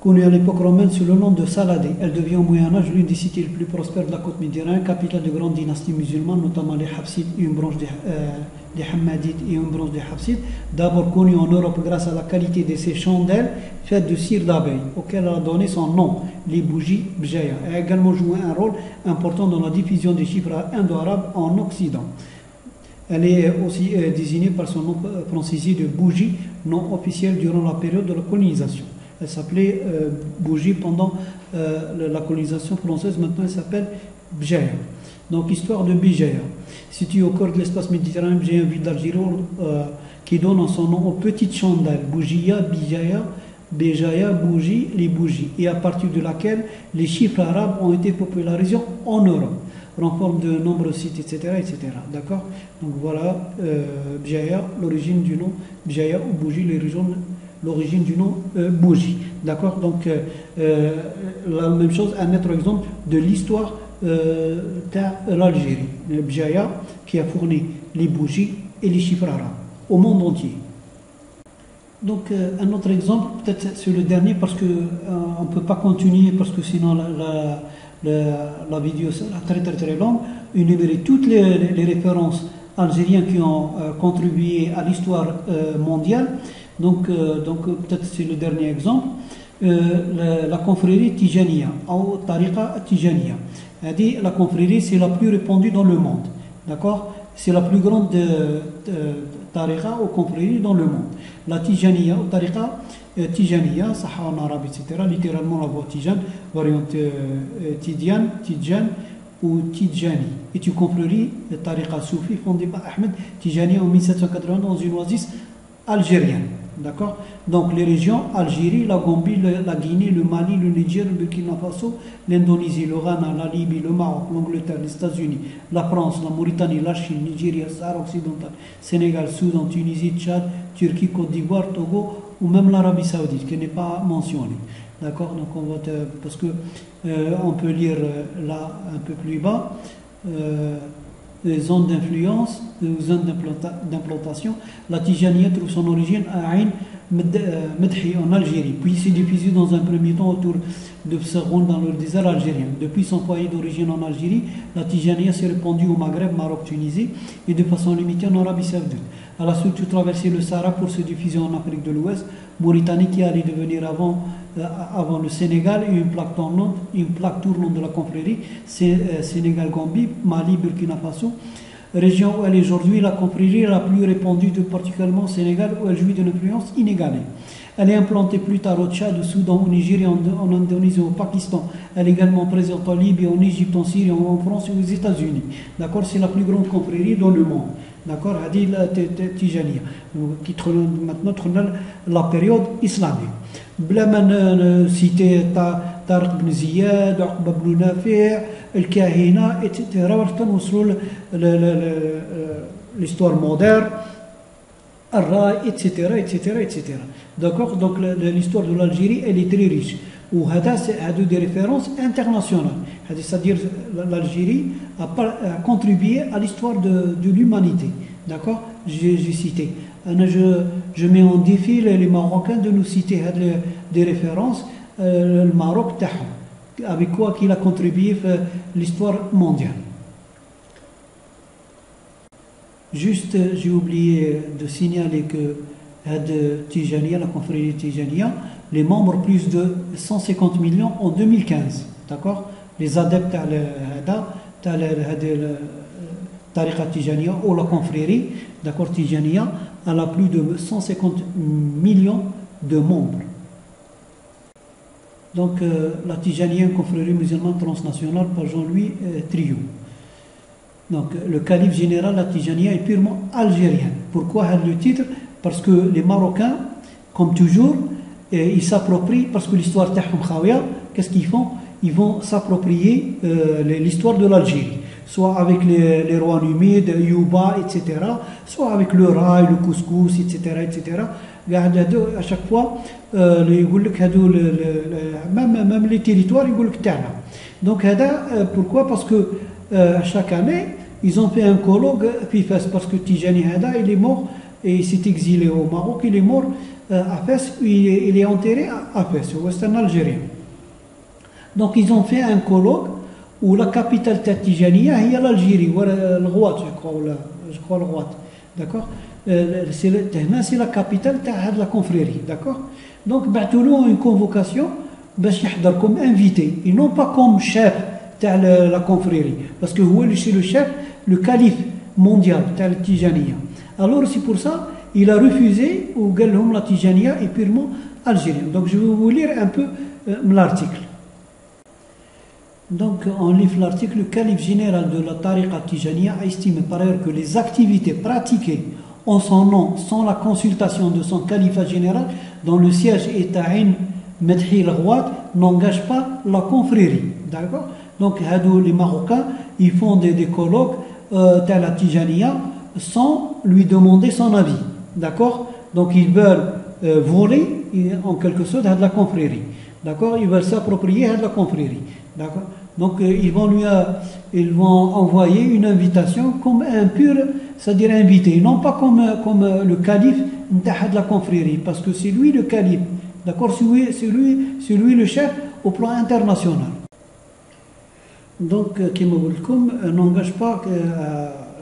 Connue à l'époque romaine sous le nom de Saladé. Elle devient au Moyen-Âge l'une des cités les plus prospères de la côte méditerranéenne, capitale de grandes dynasties musulmanes, notamment les Hafsides et une branche des Hammadites et une branche des Hafsides, d'abord connue en Europe grâce à la qualité de ses chandelles faites de cire d'abeille, auxquelles elle a donné son nom, les bougies Bjaya. Elle a également joué un rôle important dans la diffusion des chiffres indo-arabes en Occident. Elle est aussi désignée par son nom francisé de bougie, nom officiel durant la période de la colonisation. Elle s'appelait bougie pendant la colonisation française, maintenant elle s'appelle Bjaya. Donc histoire de Bjaya. Située au cœur de l'espace méditerranéen, Bjaya, une ville d'Algérie qui donne son nom aux petites chandelles, Bougia, Bjaya, Béjaïa, bougie, les bougies, et à partir de laquelle les chiffres arabes ont été popularisés en Europe, renforment de nombreux sites, etc. etc. D'accord? Donc voilà, Bjaya, l'origine du nom, Bjaya ou bougie, l'origine du nom bougie. D'accord? Donc la même chose, un autre exemple de l'histoire de l'Algérie. Bjaya qui a fourni les bougies et les chiffres arabes au monde entier. Donc un autre exemple, peut-être c'est le dernier parce qu'on ne peut pas continuer parce que sinon la vidéo sera très très très longue. Énumérer toutes les références algériennes qui ont contribué à l'histoire mondiale. Donc peut-être c'est le dernier exemple. La confrérie Tijaniya, ou Tariqa Tijaniya. La confrérie, c'est la plus répandue dans le monde. D'accord? C'est la plus grande tariqa ou confrérie dans le monde. La Tijaniya ou Tariqa Tijaniya, ça en arabe, etc. Littéralement la voix Tijan, variante Tidjan ou Tidjani. Et une confrérie de Tariqa Soufi fondée par Ahmed Tijani en 1780 dans une oasis algérienne. D'accord? Donc les régions Algérie, la Gambie, la Guinée, le Mali, le Niger, le Burkina Faso, l'Indonésie, le Ghana, la Libye, le Maroc, l'Angleterre, les États-Unis, la France, la Mauritanie, la Chine, Nigeria, Sahara occidental, Sénégal, Soudan, Tunisie, Tchad, Turquie, Côte d'Ivoire, Togo ou même l'Arabie Saoudite qui n'est pas mentionnée. D'accord? Donc on va parce que on peut lire là un peu plus bas. Les zones d'influence, les zones d'implantation. La Tijaniya trouve son origine à Ain Medhi en Algérie, puis s'est diffusée dans un premier temps autour de Psaroun dans le désert algérien. Depuis son foyer d'origine en Algérie, la Tijaniya s'est répandue au Maghreb, Maroc, Tunisie et de façon limitée en Arabie Saoudite. Elle a surtout traversé le Sahara pour se diffuser en Afrique de l'Ouest, Mauritanie qui allait devenir avant le Sénégal et une plaque tournante de la confrérie, Sénégal, Gambie, Mali, Burkina Faso, région où elle est aujourd'hui la confrérie la plus répandue, particulièrement au Sénégal où elle jouit d'une influence inégalée. Elle est implantée plus tard au Tchad, au Soudan, au Nigeria, en Indonésie, au Pakistan. Elle est également présente en Libye, en Égypte, en Syrie, en France et aux États-Unis. D'accord? C'est la plus grande confrérie dans le monde. D'accord? Hadil Tijaniya, qui maintenant la période islamique. Blaman cité طارق بن زياد, عقبة بن نافع, الكاهنة, etc. وصلوا l'histoire moderne, الراي, etc. etc. etc. D'accord. Donc l'histoire de l'Algérie, elle est très riche. Ou هذا des références internationales. C'est-à-dire l'Algérie a contribué à l'histoire de l'humanité. D'accord. J'ai cité. Je mets en défi les Marocains de nous citer des références. Le Maroc, avec quoi qu'il a contribué à l'histoire mondiale. Juste, j'ai oublié de signaler que Tijaniya, la confrérie Tijaniya, les membres plus de 150 millions en 2015. D'accord. Les adeptes à la tariqa Tijaniya ou la confrérie, d'accord, Tijaniya, elle a plus de 150 millions de membres. Donc la Tijaniya, confrérie musulmane transnationale par Jean-Louis Trio. Donc le calife général, la Tijaniya, est purement algérien. Pourquoi le titre? Parce que les Marocains, comme toujours, ils s'approprient, parce que l'histoire Tahom Khawiya, qu'est-ce qu'ils font? Ils vont s'approprier l'histoire de l'Algérie, soit avec les rois numides, Yuba, etc., soit avec le rail, le couscous, etc., etc. À chaque fois, même les territoires, ils disent Tana. Donc, pourquoi? Parce que chaque année, ils ont fait un colloque, parce que Tijani Hada, il est mort, et il s'est exilé au Maroc, il est mort à Fès, il est enterré à Fès, au Western Algérien. Donc ils ont fait un colloque où la capitale Tijaniya est l'Algérie, le Rouat, je crois le Rouat, d'accord. C'est la capitale de la confrérie, d'accord. Donc ils ont une convocation comme invité, et non pas comme chef de la confrérie, parce que c'est le chef, le calife mondial de la Tijaniya. Alors c'est pour ça il a refusé, ou la Tijaniya est purement algérienne. Donc je vais vous lire un peu l'article. Donc on lit l'article. Le calife général de la tariqa Tijaniya a estimé par ailleurs que les activités pratiquées en son nom sans la consultation de son califat général, dont le siège est à Ain Medhi al-Rouat, n'engagent pas la confrérie. D'accord. Donc les Marocains, ils font des colloques de la Tijaniya sans lui demander son avis. D'accord. Donc ils veulent voler en quelque sorte de la confrérie. D'accord. Ils veulent s'approprier de la confrérie. D'accord. Donc ils vont envoyer une invitation comme un pur, c'est-à-dire invité, non pas comme le calife de la confrérie, parce que c'est lui le calife. D'accord. C'est lui le chef au plan international. Donc Kimogulkum n'engage pas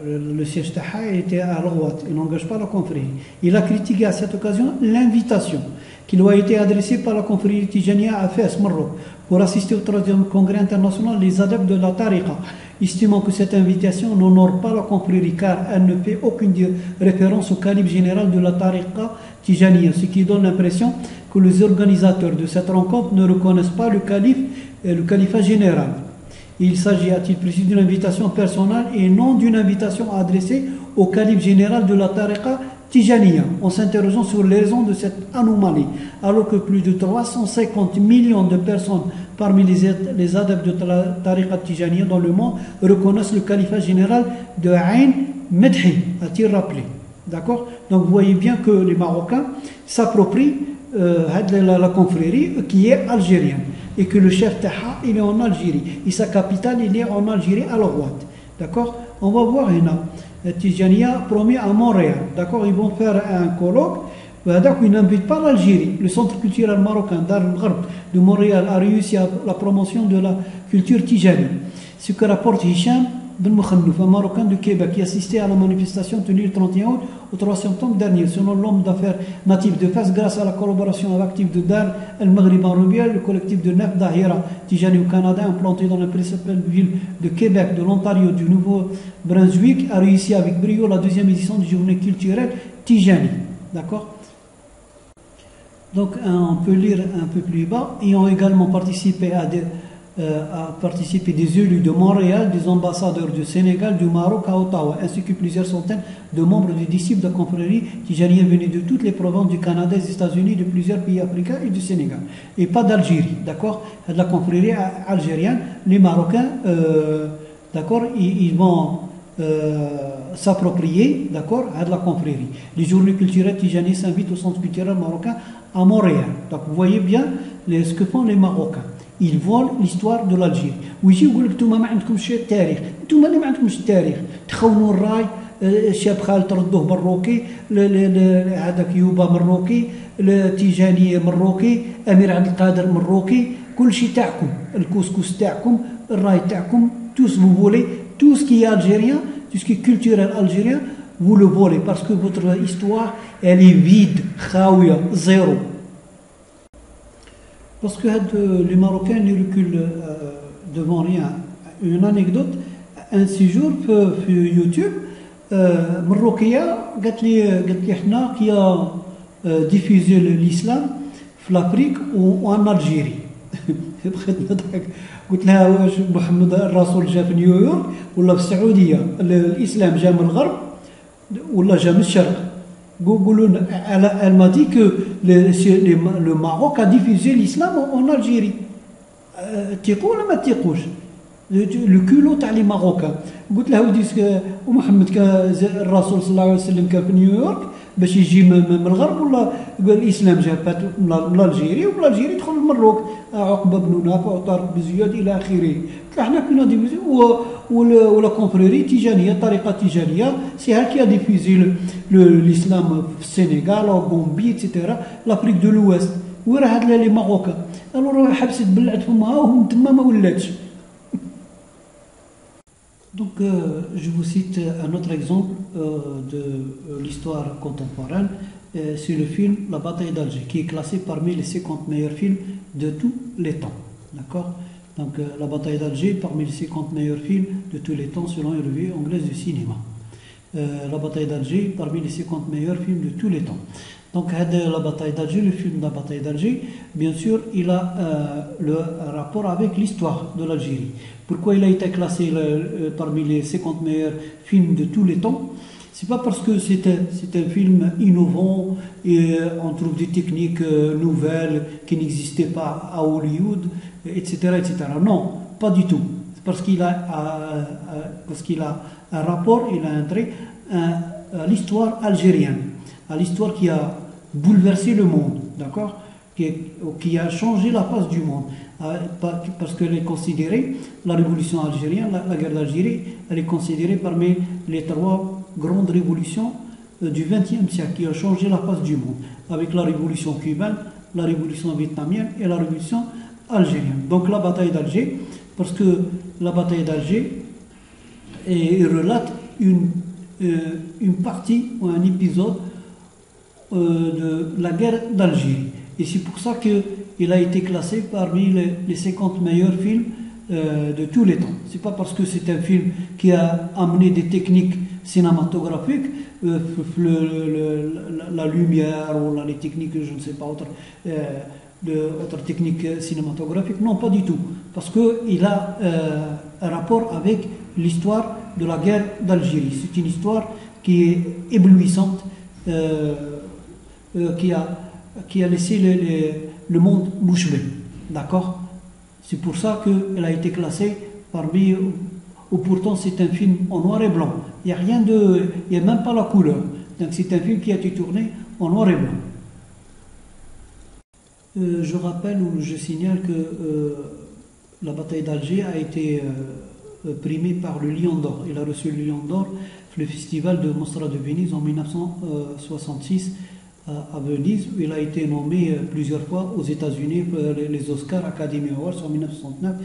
le siège Taha était à Rouat, il n'engage pas la confrérie. Il a critiqué à cette occasion l'invitation qui lui a été adressée par la confrérie Tijaniya à Fès, Maroc, pour assister au 3e congrès international des adeptes de la tariqa, estimant que cette invitation n'honore pas la confrérie car elle ne fait aucune référence au calife général de la tariqa Tijaniya, ce qui donne l'impression que les organisateurs de cette rencontre ne reconnaissent pas le califat général. Il s'agit, a-t-il précisé, d'une invitation personnelle et non d'une invitation adressée au calife général de la tariqa Tijaniya, en s'interrogeant sur les raisons de cette anomalie, alors que plus de 350 millions de personnes parmi les adeptes de la tariqa Tijaniya dans le monde reconnaissent le califat général de Ain Medhi, a-t-il rappelé. D'accord. Donc vous voyez bien que les Marocains s'approprient la confrérie qui est algérienne, et que le chef Taha il est en Algérie et sa capitale il est en Algérie à Rouat. D'accord. On va voir Tijaniya promis à Montréal. D'accord. Ils vont faire un colloque. Ils n'invitent pas l'Algérie. Le centre culturel marocain Dar al-Gharb de Montréal a réussi à la promotion de la culture tijani. Ce que rapporte Hicham Ben Moukhannouf, un Marocain de Québec qui assistait à la manifestation tenue le 31 août au 3 septembre dernier. Selon l'homme d'affaires natif de Fès, grâce à la collaboration active de Dar el-Maghrib en Rubiel, le collectif de Nef Dahira Tijani au Canada, implanté dans la principale ville de Québec, de l'Ontario, du Nouveau-Brunswick, a réussi avec brio la 2e édition du journée culturelle Tijani. D'accord. Donc on peut lire un peu plus bas. Ils ont également participé a participé des élus de Montréal, des ambassadeurs du Sénégal, du Maroc à Ottawa, ainsi que plusieurs centaines de membres des disciples de la confrérie tijanienne venus de toutes les provinces du Canada, des États-Unis, de plusieurs pays africains et du Sénégal. Et pas d'Algérie, d'accord? De la confrérie algérienne, les Marocains, d'accord, ils vont s'approprier, d'accord, de la confrérie. Les journées culturelles tijaniennes s'invitent au centre culturel marocain à Montréal. Donc vous voyez bien ce que font les Marocains. Ils volent l'histoire de l'Algérie. ويجي يقول لك انتم ما عندكمش التاريخ، انتم اللي ما عندكمش التاريخ، تخونوا الراي، الشاب خالد تردوه مروكي، هذاك يوبا مروكي، التيجاني مروكي، امير عبد القادر مروكي، كل شيء تاعكم، الكسكس تاعكم، الراي تاعكم، tous vous volez, tout ce qui est algérien, tout ce qui est culturel algérien, vous le volez parce que votre histoire elle est vide, خاوية, zéro. Parce que les Marocains ne reculent devant rien. Une anecdote, un séjour sur YouTube, Marocain, qui a diffusé l'islam في l'Afrique ou en Algérie. قلت لها واش محمد الرسول جا في نيويورك ولا في السعوديه؟ الاسلام جا من الغرب ولا جا من الشرق؟ قولوا لنا. Elle m'a dit que le Maroc a diffusé l'islam en Algérie. تيقوا ولا ما تيقوش؟ لو كيلو تاع لي ماروكان. قلت لها ودي ومحمد الرسول صلى الله عليه وسلم كان في نيويورك باش يجي من الغرب ولا الاسلام جا من الجيري ومن الجيري دخل للمروك، عقبه بن نافع وطارق بن زياد الى اخره. حنا كنا ديفيزي ولا كونفريري تيجانيه، الطريقه التيجانيه سي هي كي ديفيزي الاسلام في السنغال او غومبي ايتترا لافريك دو لويست. وين هاد لي ماروكان الو حبست بلعت فمها وهم تما ما ولاتش. Donc, je vous cite un autre exemple de l'histoire contemporaine. C'est le film La bataille d'Alger, qui est classé parmi les 50 meilleurs films de tous les temps. D'accord? Donc, La bataille d'Alger, parmi les 50 meilleurs films de tous les temps, selon une revue anglaise du cinéma. La bataille d'Alger, parmi les 50 meilleurs films de tous les temps. Donc, la bataille d'Alger, le film de la bataille d'Alger, bien sûr, il a le rapport avec l'histoire de l'Algérie. Pourquoi il a été classé parmi les 50 meilleurs films de tous les temps? C'est pas parce que c'est un film innovant et on trouve des techniques nouvelles qui n'existaient pas à Hollywood, etc., etc. Non, pas du tout. C'est parce qu'il a un rapport, il a un trait à l'histoire algérienne, à l'histoire qui a bouleversé le monde, d'accord, qui a changé la face du monde, parce qu'elle est considérée, la révolution algérienne, la guerre d'Algérie, elle est considérée parmi les 3 grandes révolutions du XXe siècle qui ont changé la face du monde, avec la révolution cubaine, la révolution vietnamienne et la révolution algérienne. Donc la bataille d'Alger, parce que la bataille d'Alger relate une partie ou un épisode de la guerre d'Algérie. Et c'est pour ça qu'il a été classé parmi les 50 meilleurs films de tous les temps. C'est pas parce que c'est un film qui a amené des techniques cinématographiques, la lumière ou les techniques, je ne sais pas, autres techniques cinématographiques. Non, pas du tout. Parce qu'il a un rapport avec l'histoire de la guerre d'Algérie. C'est une histoire qui est éblouissante, qui a laissé le monde bouche bée. D'accord? C'est pour ça qu'elle a été classée parmi... Ou pourtant c'est un film en noir et blanc. Il n'y a rien de... Il n'y a même pas la couleur. Donc c'est un film qui a été tourné en noir et blanc. Je rappelle ou je signale que la bataille d'Alger a été primée par le Lion d'Or. Il a reçu le Lion d'Or le festival de Mostra de Venise en 1966 à Venise, où il a été nommé plusieurs fois aux États-Unis pour les Oscars Academy Awards en 1969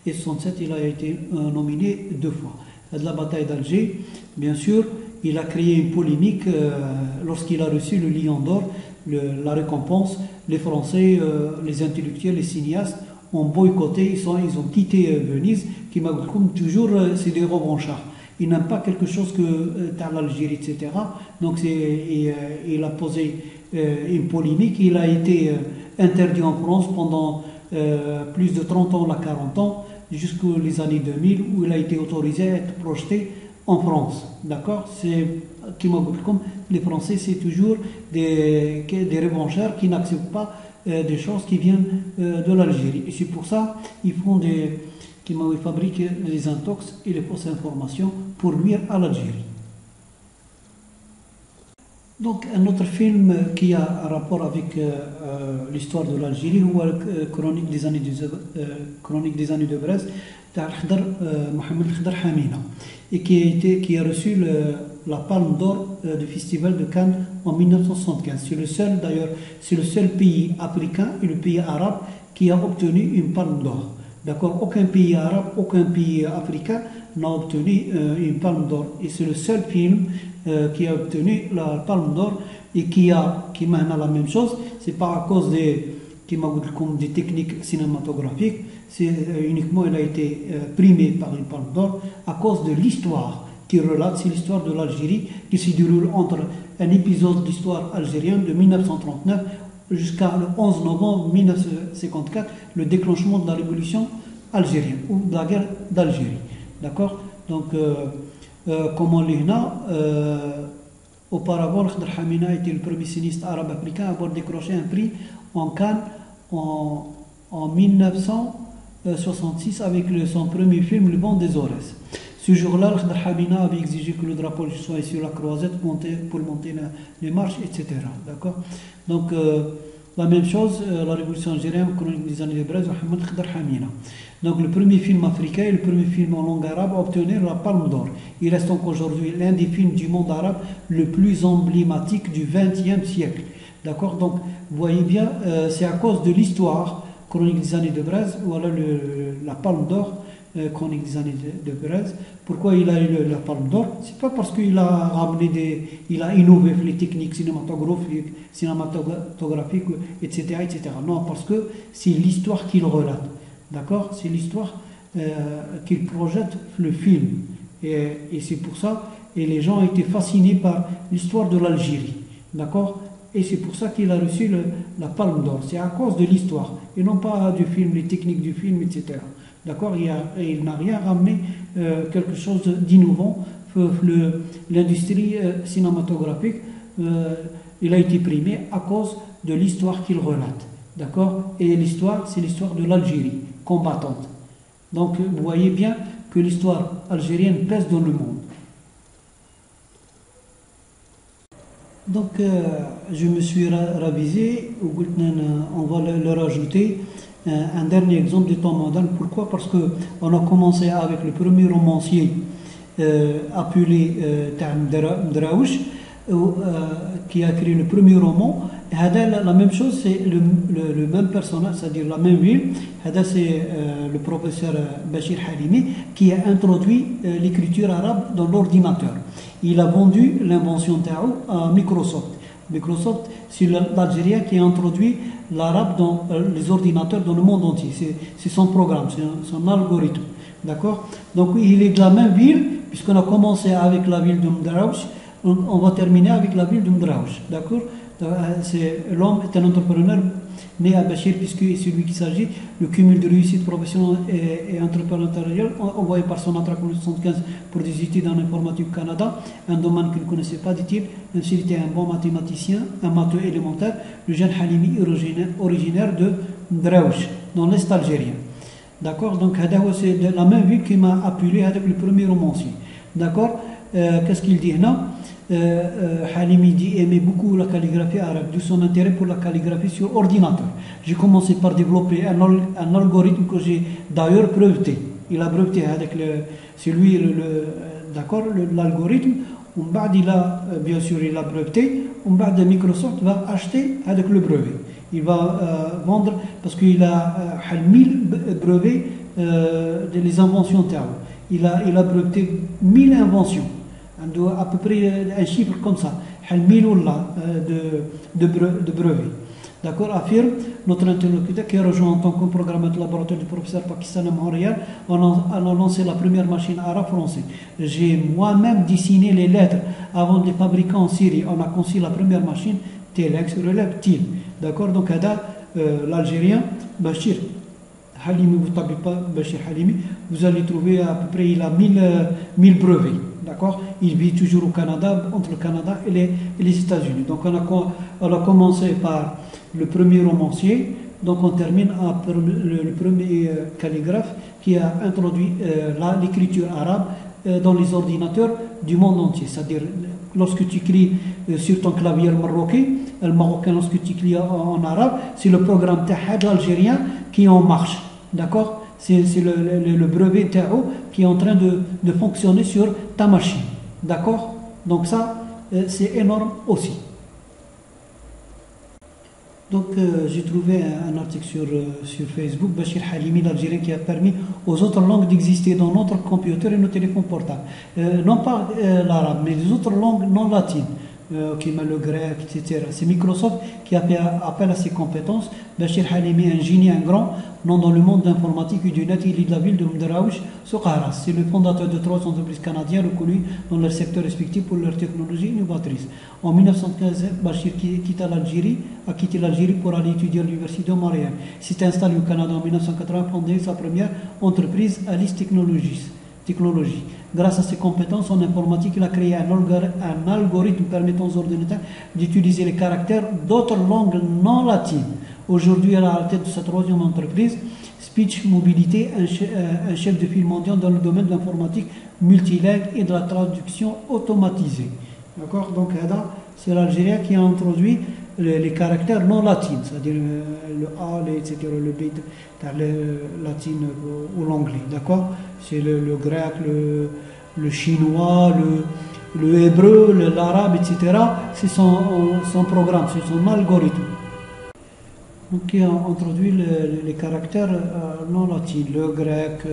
et 1967. Il a été nominé 2 fois. De la bataille d'Alger, bien sûr, il a créé une polémique lorsqu'il a reçu le Lion d'Or, la récompense. Les Français, les intellectuels, les cinéastes ont boycotté, ils ont quitté Venise, qui m'a comme toujours, c'est des revanchards. Ils n'aiment pas quelque chose que l'Algérie, etc. Donc il a posé une polémique, il a été interdit en France pendant plus de 30 ans, là 40 ans, jusqu'aux les années 2000, où il a été autorisé à être projeté en France. D'accord? C'est, comme les Français, c'est toujours des revancheurs qui n'acceptent pas des choses qui viennent de l'Algérie. Et c'est pour ça qu'ils font ils fabriquent les intox et les fausses informations pour nuire à l'Algérie. Donc un autre film qui a un rapport avec l'histoire de l'Algérie, ou Chronique des années de Brest, Mohamed Khdar Hamina, et qui a reçu la Palme d'Or du Festival de Cannes en 1975. C'est le seul, d'ailleurs, c'est le seul pays africain et le pays arabe qui a obtenu une Palme d'Or. D'accord? Aucun pays arabe, aucun pays africain n'a obtenu une Palme d'Or. Et c'est le seul film qui a obtenu la Palme d'Or et qui mène à la même chose. C'est pas à cause des techniques cinématographiques, c'est uniquement il a été primé par une Palme d'Or à cause de l'histoire qui relate. C'est l'histoire de l'Algérie qui se déroule entre un épisode d'histoire algérienne de 1939 jusqu'à le 11 novembre 1954, le déclenchement de la révolution algérienne ou de la guerre d'Algérie. D'accord? Donc, comme on l'a auparavant, Khdar Hamina était le premier cinéaste arabe africain à avoir décroché un prix en Cannes en 1966 avec son premier film, Le Vent des Aurès. Ce jour-là, Khdar Hamina avait exigé que le drapeau soit sur la croisette pour monter les marches, etc. D'accord? Donc, la même chose, la révolution algérienne, Chronique des années de Brest, Mohamed Khdar Hamina. Donc, le premier film africain et le premier film en langue arabe a obtenu la Palme d'Or. Il reste donc aujourd'hui l'un des films du monde arabe le plus emblématique du XXe siècle. D'accord? Donc, vous voyez bien, c'est à cause de l'histoire, Chronique des années de Brest, voilà la Palme d'Or. Chronique des années de Brest. Pourquoi il a eu la Palme d'Or? C'est pas parce qu'il a ramené il a innové les techniques cinématographiques, etc., etc. Non, parce que c'est l'histoire qu'il relate. D'accord? C'est l'histoire qu'il projette le film. Et c'est pour ça, et les gens ont été fascinés par l'histoire de l'Algérie. D'accord? Et c'est pour ça qu'il a reçu la Palme d'Or. C'est à cause de l'histoire, et non pas du film, les techniques du film, etc. D'accord? Il n'a rien ramené quelque chose d'innovant. L'industrie cinématographique, il a été primé à cause de l'histoire qu'il relate. D'accord? Et l'histoire, c'est l'histoire de l'Algérie combattante. Donc, vous voyez bien que l'histoire algérienne pèse dans le monde. Donc, je me suis ravisé, on va le rajouter. Un dernier exemple du temps moderne. Pourquoi? Parce qu'on a commencé avec le premier romancier appelé Tam Mdraouch, qui a écrit le premier roman. La même chose, c'est le même personnage, c'est-à-dire la même ville. C'est le professeur Bachir Halimi qui a introduit l'écriture arabe dans l'ordinateur. Il a vendu l'invention Taou à Microsoft. Microsoft, c'est l'Algérien qui a introduit l'arabe dans les ordinateurs dans le monde entier. C'est son programme, c'est son algorithme. D'accord? Donc il est de la même ville, puisqu'on a commencé avec la ville de Mdraouch, on va terminer avec la ville de Mdraouch. D'accord? L'homme est un entrepreneur né à Bachir, puisque c'est lui qui s'agit, le cumul de réussite professionnelle et entrepreneuriale envoyé par son entrée en 1975 pour des études en informatique au Canada, un domaine qu'il ne connaissait pas, dit-il. Même s'il était un bon mathématicien, un matheux élémentaire, le jeune Halimi originaire de Mdraouch, dans l'Est algérien. D'accord? Donc, c'est la même ville qui m'a appelé avec le premier romancier. D'accord? Qu'est-ce qu'il dit là? Halimi aimait beaucoup la calligraphie arabe, d'où son intérêt pour la calligraphie sur ordinateur. J'ai commencé par développer un algorithme que j'ai d'ailleurs breveté. Il a breveté avec l'algorithme. Bien sûr, il a breveté. Microsoft va acheter avec le brevet. Il va vendre parce qu'il a 1000 brevets des inventions Tao. Il a breveté 1000 inventions. À peu près un chiffre comme ça, 1000 de brevets. D'accord? Affirme notre interlocuteur qui a rejoint en tant que programmeur de laboratoire du professeur pakistanais à Montréal. On a lancé la première machine arabe-française. J'ai moi-même dessiné les lettres avant de les fabriquer en Syrie. On a conçu la première machine, Telex, relève TIL. D'accord? Donc, l'Algérien, Bachir Halimi, vous tapez pas Bachir Halimi, vous allez trouver à peu près, il a 1000 brevets. D'accord. Il vit toujours au Canada, entre le Canada et les États-Unis. Donc on a commencé par le premier romancier, donc on termine par le premier calligraphe qui a introduit l'écriture arabe dans les ordinateurs du monde entier. C'est-à-dire, lorsque tu écris sur ton clavier marocain, lorsque tu écris en arabe, c'est le programme Tahad algérien qui est en marche. D'accord. C'est le brevet TAO qui est en train de fonctionner sur ta machine. D'accord. Donc ça, c'est énorme aussi. Donc j'ai trouvé un article sur Facebook, Bachir Halimi, l'Algérien, qui a permis aux autres langues d'exister dans notre computer et nos téléphones portables. Non pas l'arabe, mais les autres langues non latines, qui met le grec, etc. C'est Microsoft qui a fait appel à ses compétences. Bachir Halimi, un génie, un grand nom dans le monde d'informatique et du net. Il est de la ville de Mderaouch, Soukharas. C'est le fondateur de 3 entreprises canadiennes reconnues dans leur secteur respectif pour leur technologie innovatrice. En 1915, Bachir a quitté l'Algérie pour aller étudier à l'université de Montréal. Il s'est installé au Canada en 1980, fondé sa première entreprise, Alice Technologies. Grâce à ses compétences en informatique, il a créé un algorithme permettant aux ordinateurs d'utiliser les caractères d'autres langues non latines. Aujourd'hui, elle est à la tête de sa 3e entreprise, Speech Mobilité, un chef de file mondial dans le domaine de l'informatique multilingue et de la traduction automatisée. D'accord. Donc, c'est l'Algérien qui a introduit les caractères non latins, c'est-à-dire le A, etc., le B, le latin ou l'anglais. D'accord. C'est le grec, le chinois, le hébreu, l'arabe, etc. C'est son programme, c'est son algorithme. Donc, il a introduit les caractères non latins, le grec,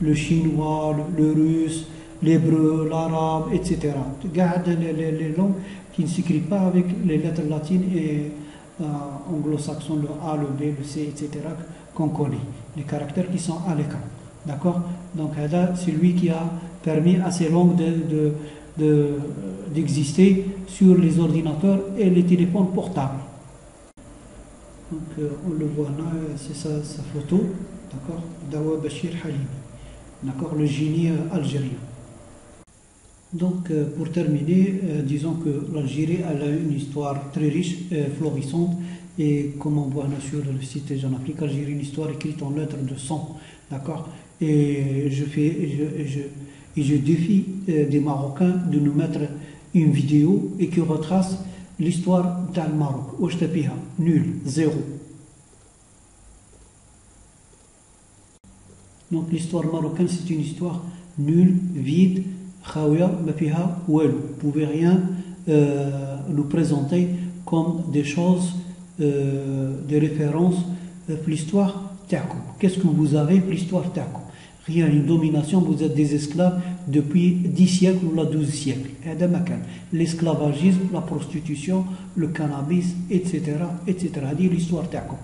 le chinois, le russe, l'hébreu, l'arabe, etc. Garde les langues qui ne s'écrivent pas avec les lettres latines et anglo-saxons, le A, le B, le C, etc., qu'on connaît. Les caractères qui sont à l'écran. D'accord. Donc, c'est lui qui a permis à ces langues d'exister sur les ordinateurs et les téléphones portables. Donc, on le voit là, c'est sa photo. D'accord. Dawa Bachir Halimi. D'accord. Le génie algérien. Donc, pour terminer, disons que l'Algérie a une histoire très riche, florissante, et comme on voit sur le site Jeune Afrique, Algérie, une histoire écrite en lettres de sang. D'accord. Et je défie des Marocains de nous mettre une vidéo et qui retrace l'histoire du Maroc. Oshtapiha, nul, zéro. Donc l'histoire marocaine, c'est une histoire nulle, vide, khaouia, mafiha, ouel. Vous ne pouvez rien nous présenter comme des choses, des références pour l'histoire Takou. Qu'est-ce que vous avez pour l'histoire Takou? Rien, une domination, vous êtes des esclaves depuis 10 siècles ou 12 siècles. L'esclavagisme, la prostitution, le cannabis, etc. etc. Dit l'histoire Takou.